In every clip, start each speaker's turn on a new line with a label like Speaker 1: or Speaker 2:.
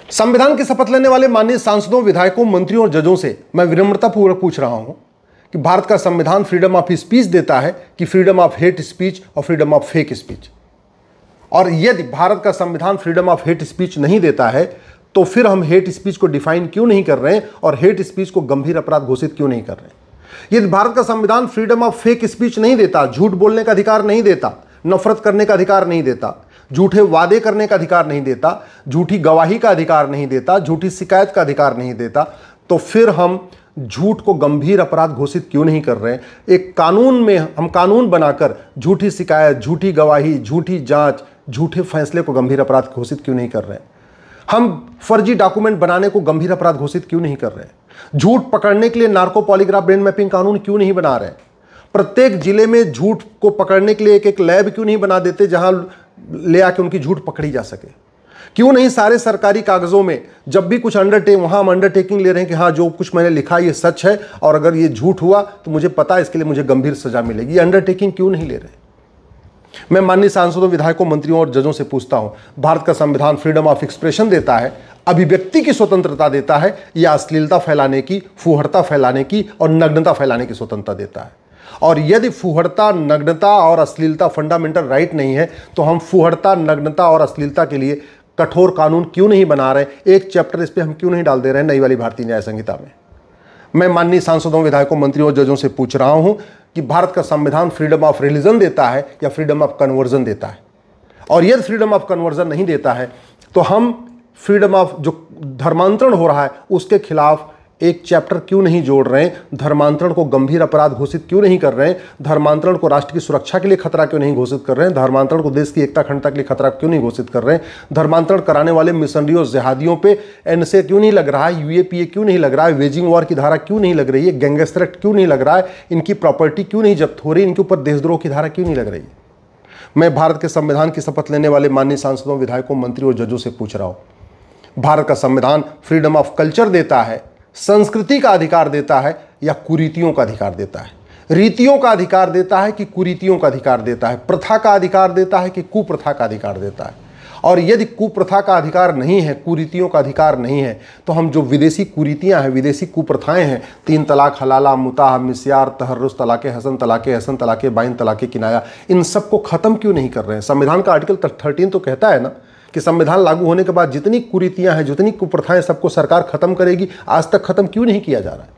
Speaker 1: संविधान की शपथ लेने वाले माननीय सांसदों, विधायकों, मंत्रियों और जजों से मैं विनम्रतापूर्वक पूछ रहा हूं कि भारत का संविधान फ्रीडम ऑफ स्पीच देता है कि फ्रीडम ऑफ हेट स्पीच और फ्रीडम ऑफ फेक स्पीच? और यदि भारत का संविधान फ्रीडम ऑफ हेट स्पीच नहीं देता है तो फिर हम हेट स्पीच को डिफाइन क्यों नहीं कर रहे हैं और हेट स्पीच को गंभीर अपराध घोषित क्यों नहीं कर रहे हैं? यदि भारत का संविधान फ्रीडम ऑफ फेक स्पीच नहीं देता, झूठ बोलने का अधिकार नहीं देता, नफरत करने का अधिकार नहीं देता, झूठे वादे करने का अधिकार नहीं देता, झूठी गवाही का अधिकार नहीं देता, झूठी शिकायत का अधिकार नहीं देता, तो फिर हम झूठ को गंभीर अपराध घोषित क्यों नहीं कर रहे हैं? एक कानून में हम कानून बनाकर झूठी शिकायत, झूठी गवाही, झूठी जांच, झूठे फैसले को गंभीर अपराध घोषित क्यों नहीं कर रहे हैं? हम फर्जी डॉक्यूमेंट बनाने को गंभीर अपराध घोषित क्यों नहीं कर रहे हैं? झूठ पकड़ने के लिए नार्को पॉलीग्राफ ब्रेन मैपिंग कानून क्यों नहीं बना रहे हैं? प्रत्येक जिले में झूठ को पकड़ने के लिए एक एक लैब क्यों नहीं बना देते जहां ले आके उनकी झूठ पकड़ी जा सके? क्यों नहीं सारे सरकारी कागजों में जब भी कुछ वहां हम अंडरटेकिंग ले रहे हैं कि हाँ जो कुछ मैंने लिखा ये सच है और अगर ये झूठ हुआ तो मुझे पता है इसके लिए मुझे गंभीर सजा मिलेगी, ये अंडरटेकिंग क्यों नहीं ले रहे? मैं माननीय सांसदों, विधायकों, मंत्रियों और जजों से पूछता हूं, भारत का संविधान फ्रीडम ऑफ एक्सप्रेशन देता है, अभिव्यक्ति की स्वतंत्रता देता है या अश्लीलता फैलाने की, फुहड़ता फैलाने की और नग्नता फैलाने की स्वतंत्रता देता है? और यदि फुहड़ता, नग्नता और अश्लीलता फंडामेंटल राइट नहीं है तो हम फुहड़ता, नग्नता और अश्लीलता के लिए कठोर कानून क्यों नहीं बना रहे? एक चैप्टर इस पर हम क्यों नहीं डाल दे रहे हैं नई वाली भारतीय न्याय संहिता में? मैं माननीय सांसदों, विधायकों, मंत्रियों और जजों से पूछ रहा हूं कि भारत का संविधान फ्रीडम ऑफ रिलीजन देता है या फ्रीडम ऑफ कन्वर्जन देता है? और यदि फ्रीडम ऑफ कन्वर्जन नहीं देता है तो हम फ्रीडम ऑफ जो धर्मांतरण हो रहा है उसके खिलाफ एक चैप्टर क्यों नहीं जोड़ रहे हैं? धर्मांतरण को गंभीर अपराध घोषित क्यों नहीं कर रहे हैं? धर्मांतरण को राष्ट्र की सुरक्षा के लिए खतरा क्यों नहीं घोषित कर रहे हैं? धर्मांतरण को देश की एकता अखंडता के लिए खतरा क्यों नहीं घोषित कर रहे हैं? धर्मांतरण कराने वाले मिशनरियों, जिहादियों पे एनएसए क्यों नहीं लग रहा है? यूएपीए क्यों नहीं लग रहा है? वेजिंग वॉर की धारा क्यों नहीं लग रही है? गैंगस्टर एक्ट क्यों नहीं लग रहा है? इनकी प्रॉपर्टी क्यों नहीं जब्त हो रही? इनके ऊपर देशद्रोह की धारा क्यों नहीं लग रही है? मैं भारत के संविधान की शपथ लेने वाले माननीय सांसदों, विधायकों, मंत्रियों और जजों से पूछ रहा हूं, भारत का संविधान फ्रीडम ऑफ कल्चर देता है, संस्कृति का अधिकार देता है या कुरीतियों का अधिकार देता है? रीतियों का अधिकार देता है कि कुरीतियों का अधिकार देता है? प्रथा का अधिकार देता है कि कुप्रथा का अधिकार देता है? और यदि कुप्रथा का अधिकार नहीं है, कुरीतियों का अधिकार नहीं है, तो हम जो विदेशी कुरीतियां हैं, विदेशी कुप्रथाएं हैं, 3 तलाक, हलाला, मुताह, मिस्यार, तहर्रुस, तलाक़े हसन, तलाक़े बाइन, तलाक़े किनाया, इन सबको ख़त्म क्यों नहीं कर रहे हैं? संविधान का आर्टिकल 13 तो कहता है ना कि संविधान लागू होने के बाद जितनी कुरीतियां हैं, जितनी कुप्रथाएं, सबको सरकार खत्म करेगी। आज तक खत्म क्यों नहीं किया जा रहा है?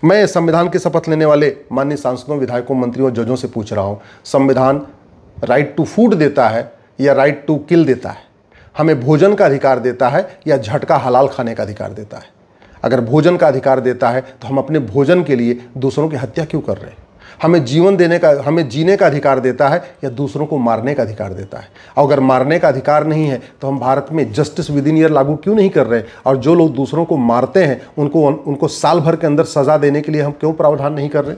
Speaker 1: मैं संविधान की शपथ लेने वाले माननीय सांसदों, विधायकों, मंत्रियों, जजों से पूछ रहा हूं, संविधान राइट टू फूड देता है या राइट टू किल देता है? हमें भोजन का अधिकार देता है या झटका हलाल खाने का अधिकार देता है? अगर भोजन का अधिकार देता है तो हम अपने भोजन के लिए दूसरों की हत्या क्यों कर रहे हैं? हमें जीवन देने का, हमें जीने का अधिकार देता है या दूसरों को मारने का अधिकार देता है? और अगर मारने का अधिकार नहीं है तो हम भारत में जस्टिस विद इन ईयर लागू क्यों नहीं कर रहे? और जो लोग दूसरों को मारते हैं उनको साल भर के अंदर सजा देने के लिए हम क्यों प्रावधान नहीं कर रहे?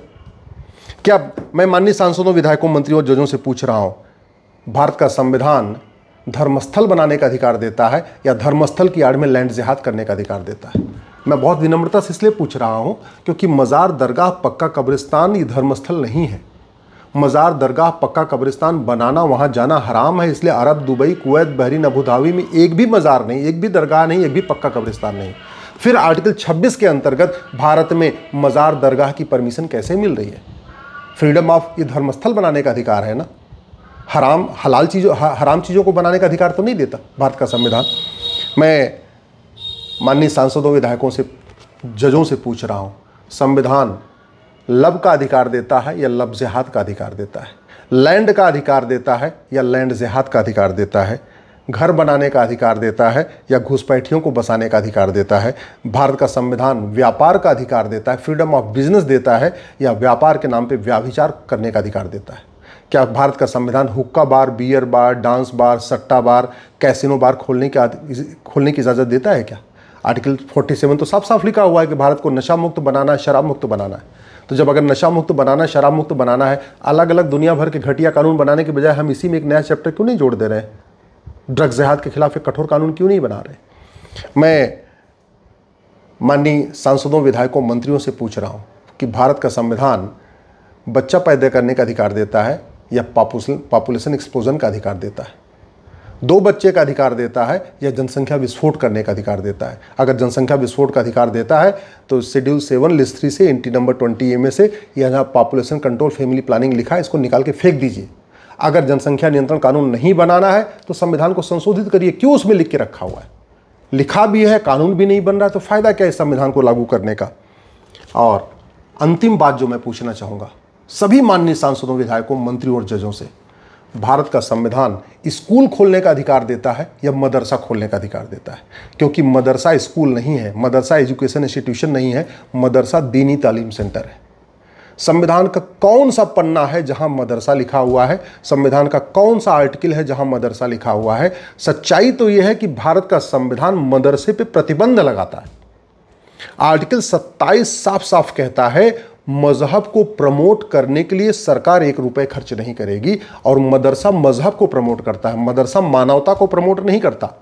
Speaker 1: क्या मैं माननीय सांसदों, विधायकों, मंत्रियों और जजों से पूछ रहा हूं, भारत का संविधान धर्मस्थल बनाने का अधिकार देता है या धर्मस्थल की आड़ में लैंड जिहाद करने का अधिकार देता है? मैं बहुत विनम्रता से इसलिए पूछ रहा हूं क्योंकि मज़ार, दरगाह, पक्का कब्रिस्तान ये धर्मस्थल नहीं है। मज़ार, दरगाह, पक्का कब्रिस्तान बनाना, वहां जाना हराम है। इसलिए Arab, Dubai, Kuwait, Bahrain, Abu Dhabi में एक भी मज़ार नहीं, एक भी दरगाह नहीं, एक भी पक्का कब्रिस्तान नहीं। फिर आर्टिकल 26 के अंतर्गत भारत में मज़ार, दरगाह की परमिशन कैसे मिल रही है? फ्रीडम ऑफ, ये धर्मस्थल बनाने का अधिकार है ना, हराम चीज़ों को बनाने का अधिकार तो नहीं देता भारत का संविधान। मैं माननीय सांसदों, विधायकों से, जजों से पूछ रहा हूं, संविधान लब का अधिकार देता है या लब जिहाद का अधिकार देता है? लैंड का अधिकार देता है या लैंड जिहाद का अधिकार देता है? घर बनाने का अधिकार देता है या घुसपैठियों को बसाने का अधिकार देता है? भारत का संविधान व्यापार का अधिकार देता है, फ्रीडम ऑफ बिजनेस देता है या व्यापार के नाम पे व्याभिचार करने का अधिकार देता है? क्या भारत का संविधान हुक्का बार, बियर बार, डांस बार, सट्टा बार, कैसीनो बार खोलने की इजाज़त देता है क्या? आर्टिकल 47 तो साफ साफ लिखा हुआ है कि भारत को नशा मुक्त बनाना है, शराब मुक्त बनाना है। तो जब अगर नशा मुक्त बनाना है, शराब मुक्त बनाना है, अलग अलग दुनिया भर के घटिया कानून बनाने के बजाय हम इसी में एक नया चैप्टर क्यों नहीं जोड़ दे रहे हैं? ड्रग्स जिहाद के खिलाफ एक कठोर कानून क्यों नहीं बना रहे? मैं माननीय सांसदों, विधायकों, मंत्रियों से पूछ रहा हूँ कि भारत का संविधान बच्चा पैदा करने का अधिकार देता है या पॉपुलेशन एक्सप्लोजन का अधिकार देता है? 2 बच्चे का अधिकार देता है या जनसंख्या विस्फोट करने का अधिकार देता है? अगर जनसंख्या विस्फोट का अधिकार देता है तो शेड्यूल 7 लिस्ट 3 से एंट्री नंबर 20A में से यहाँ पॉपुलेशन कंट्रोल फैमिली प्लानिंग लिखा है, इसको निकाल के फेंक दीजिए। अगर जनसंख्या नियंत्रण कानून नहीं बनाना है तो संविधान को संशोधित करिए। क्यों उसमें लिख के रखा हुआ है? लिखा भी है, कानून भी नहीं बन रहा है, तो फायदा क्या है इस संविधान को लागू करने का? और अंतिम बात जो मैं पूछना चाहूँगा सभी माननीय सांसदों, विधायकों, मंत्रियों और जजों से, भारत का संविधान स्कूल खोलने का अधिकार देता है या मदरसा खोलने का अधिकार देता है? क्योंकि मदरसा स्कूल नहीं है, मदरसा एजुकेशन इंस्टीट्यूशन नहीं है, मदरसा दीनी तालीम सेंटर है। संविधान का कौन सा पन्ना है जहां मदरसा लिखा हुआ है? संविधान का कौन सा आर्टिकल है जहां मदरसा लिखा हुआ है? सच्चाई तो यह है कि भारत का संविधान मदरसे पे प्रतिबंध लगाता है। आर्टिकल 27 साफ साफ कहता है मजहब को प्रमोट करने के लिए सरकार 1 रुपए खर्च नहीं करेगी, और मदरसा मजहब को प्रमोट करता है। मदरसा मानवता को प्रमोट नहीं करता,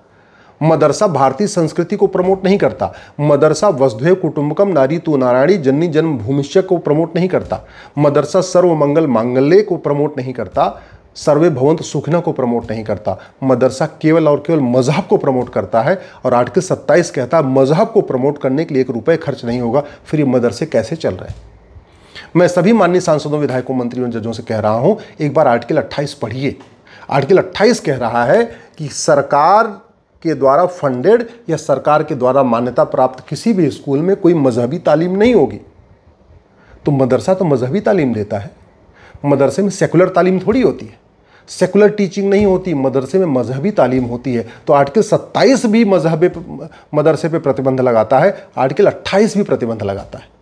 Speaker 1: मदरसा भारतीय संस्कृति को प्रमोट नहीं करता, मदरसा वसुधैव कुटुंबकम नारी तु नारायणी जननी जन्म भूमिष्य को प्रमोट नहीं करता, मदरसा सर्वमंगल मांगल्य को प्रमोट नहीं करता, सर्वे भवंत सुखना को प्रमोट नहीं करता। मदरसा केवल और केवल मजहब को प्रमोट करता है, और आर्टिकल 27 कहता है मजहब को प्रमोट करने के लिए 1 रुपए खर्च नहीं होगा। फिर ये मदरसे कैसे चल रहे हैं? मैं सभी माननीय सांसदों, विधायकों, मंत्रियों, जजों से कह रहा हूं, एक बार आर्टिकल 28 पढ़िए। आर्टिकल 28 कह रहा है कि सरकार के द्वारा फंडेड या सरकार के द्वारा मान्यता प्राप्त किसी भी स्कूल में कोई मजहबी तालीम नहीं होगी। तो मदरसा तो मजहबी तालीम देता है, मदरसे में सेकुलर तालीम थोड़ी होती है, सेकुलर टीचिंग नहीं होती, मदरसे में मजहबी तालीम होती है। तो आर्टिकल 27 भी मदरसे पे प्रतिबंध लगाता है, आर्टिकल 28 भी प्रतिबंध लगाता है।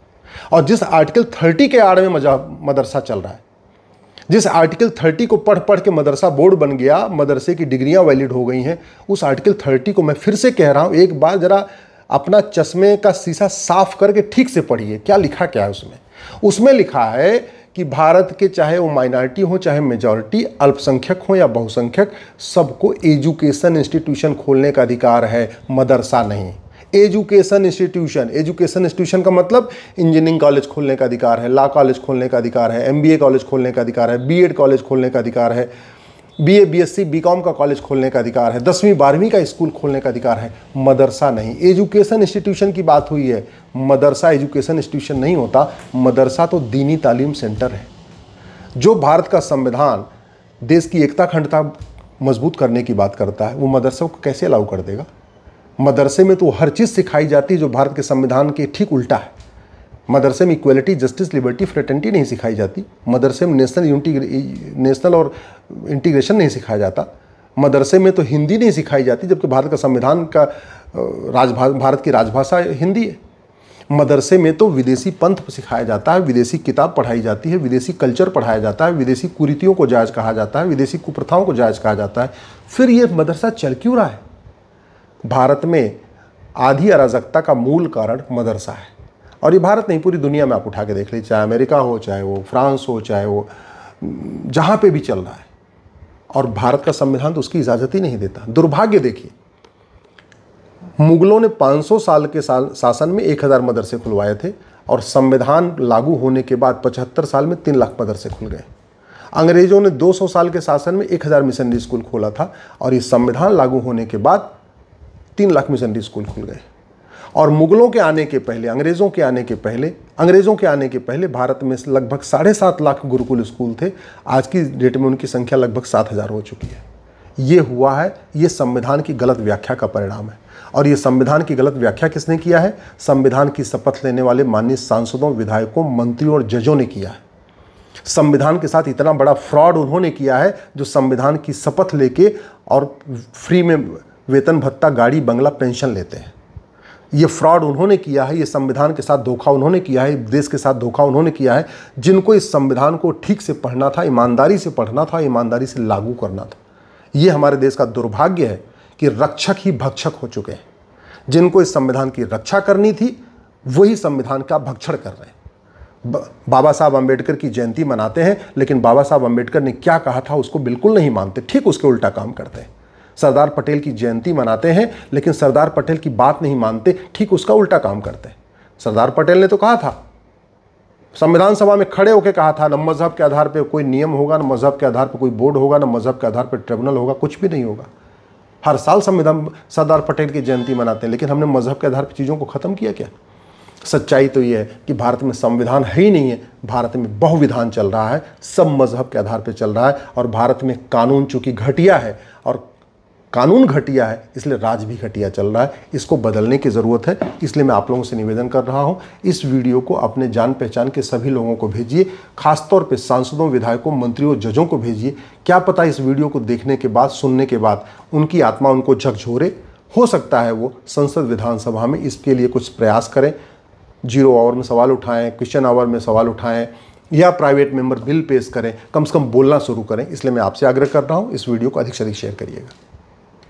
Speaker 1: और जिस आर्टिकल 30 के आड़ में मदरसा चल रहा है, जिस आर्टिकल 30 को पढ़ पढ़ के मदरसा बोर्ड बन गया, मदरसे की डिग्रियां वैलिड हो गई हैं, उस आर्टिकल 30 को मैं फिर से कह रहा हूं, एक बार जरा अपना चश्मे का शीशा साफ करके ठीक से पढ़िए क्या लिखा क्या है उसमें। उसमें लिखा है कि भारत के चाहे वो माइनॉरिटी हो चाहे मेजॉरिटी, अल्पसंख्यक हो या बहुसंख्यक, सबको एजुकेशन इंस्टीट्यूशन खोलने का अधिकार है, मदरसा नहीं। एजुकेशन इंस्टीट्यूशन का मतलब इंजीनियरिंग कॉलेज खोलने का अधिकार है, लॉ कॉलेज खोलने का अधिकार है, MBA कॉलेज खोलने का अधिकार है, B.Ed कॉलेज खोलने का अधिकार है, BA BSc BCom का कॉलेज खोलने का अधिकार है, 10वीं 12वीं का स्कूल खोलने का अधिकार है, मदरसा नहीं। एजुकेशन इंस्टीट्यूशन की बात हुई है, मदरसा एजुकेशन इंस्टीट्यूशन नहीं होता, मदरसा तो दीनी तालीम सेंटर है। जो भारत का संविधान देश की एकता अखंडता मजबूत करने की बात करता है, वो मदरसा को कैसे अलाउ कर देगा? मदरसे में तो हर चीज़ सिखाई जाती है जो भारत के संविधान के ठीक उल्टा है। मदरसे में इक्वलिटी, जस्टिस, लिबर्टी, फ्रेटर्निटी नहीं सिखाई जाती। मदरसे में नेशनल और इंटीग्रेशन नहीं सिखाया जाता। मदरसे में तो हिंदी नहीं सिखाई जाती, जबकि भारत का संविधान का भारत की राजभाषा हिंदी है। मदरसे में तो विदेशी पंथ सिखाया जाता है, विदेशी किताब पढ़ाई जाती है, विदेशी कल्चर पढ़ाया जाता है, विदेशी कुरीतियों को जायज़ कहा जाता है, विदेशी कुप्रथाओं को जायज़ कहा जाता है। फिर ये मदरसा चल क्यों रहा है? भारत में आधी अराजकता का मूल कारण मदरसा है। और ये भारत नहीं, पूरी दुनिया में आप उठा के देख लीजिए, चाहे अमेरिका हो, चाहे वो फ्रांस हो, चाहे वो जहाँ पे भी चल रहा है। और भारत का संविधान तो उसकी इजाज़त ही नहीं देता। दुर्भाग्य देखिए, मुगलों ने 500 साल के शासन में 1000 मदरसे खुलवाए थे, और संविधान लागू होने के बाद 75 साल में 3 लाख मदरसे खुल गए। अंग्रेजों ने 200 साल के शासन में 1000 मिशनरी स्कूल खोला था, और इस संविधान लागू होने के बाद 3 लाख मिशनरी स्कूल खुल गए। और मुगलों के आने के पहले, अंग्रेज़ों के आने के पहले भारत में लगभग 7.5 लाख गुरुकुल स्कूल थे। आज की डेट में उनकी संख्या लगभग 7000 हो चुकी है। ये हुआ है, ये संविधान की गलत व्याख्या का परिणाम है। और ये संविधान की गलत व्याख्या किसने किया है? संविधान की शपथ लेने वाले माननीय सांसदों, विधायकों, मंत्रियों और जजों ने किया है। संविधान के साथ इतना बड़ा फ्रॉड उन्होंने किया है, जो संविधान की शपथ लेके और फ्री में वेतन भत्ता, गाड़ी, बंगला, पेंशन लेते हैं। ये फ्रॉड उन्होंने किया है, ये संविधान के साथ धोखा उन्होंने किया है, देश के साथ धोखा उन्होंने किया है। जिनको इस संविधान को ठीक से पढ़ना था, ईमानदारी से पढ़ना था, ईमानदारी से लागू करना था। ये हमारे देश का दुर्भाग्य है कि रक्षक ही भक्षक हो चुके हैं। जिनको इस संविधान की रक्षा करनी थी, वही संविधान का भक्षण कर रहे हैं। बाबा साहब अम्बेडकर की जयंती मनाते हैं, लेकिन बाबा साहब अम्बेडकर ने क्या कहा था उसको बिल्कुल नहीं मानते, ठीक उसके उल्टा काम करते हैं। सरदार पटेल की जयंती मनाते हैं, लेकिन सरदार पटेल की बात नहीं मानते, ठीक उसका उल्टा काम करते हैं। सरदार पटेल ने तो कहा था, संविधान सभा में खड़े होकर कहा था, न मजहब के आधार पर कोई नियम होगा, न मजहब के आधार पर कोई बोर्ड होगा, न मजहब के आधार पर ट्रिब्यूनल होगा, कुछ भी नहीं होगा। हर साल संविधान सरदार पटेल की जयंती मनाते हैं, लेकिन हमने मजहब के आधार पर चीज़ों को ख़त्म किया क्या? सच्चाई तो ये है कि भारत में संविधान है ही नहीं है, भारत में बहुविधान चल रहा है, सब मजहब के आधार पर चल रहा है। और भारत में कानून चूंकि घटिया है, और कानून घटिया है इसलिए राज भी घटिया चल रहा है। इसको बदलने की ज़रूरत है। इसलिए मैं आप लोगों से निवेदन कर रहा हूं, इस वीडियो को अपने जान पहचान के सभी लोगों को भेजिए, खासतौर पे सांसदों, विधायकों, मंत्रियों, जजों को भेजिए। क्या पता इस वीडियो को देखने के बाद, सुनने के बाद उनकी आत्मा उनको झकझोरे, हो सकता है वो संसद विधानसभा में इसके लिए कुछ प्रयास करें, 0 आवर में सवाल उठाएं, क्वेश्चन आवर में सवाल उठाएं, या प्राइवेट मेंबर बिल पेश करें, कम से कम बोलना शुरू करें। इसलिए मैं आपसे आग्रह कर रहा हूं, इस वीडियो को अधिक से अधिक शेयर करिएगा।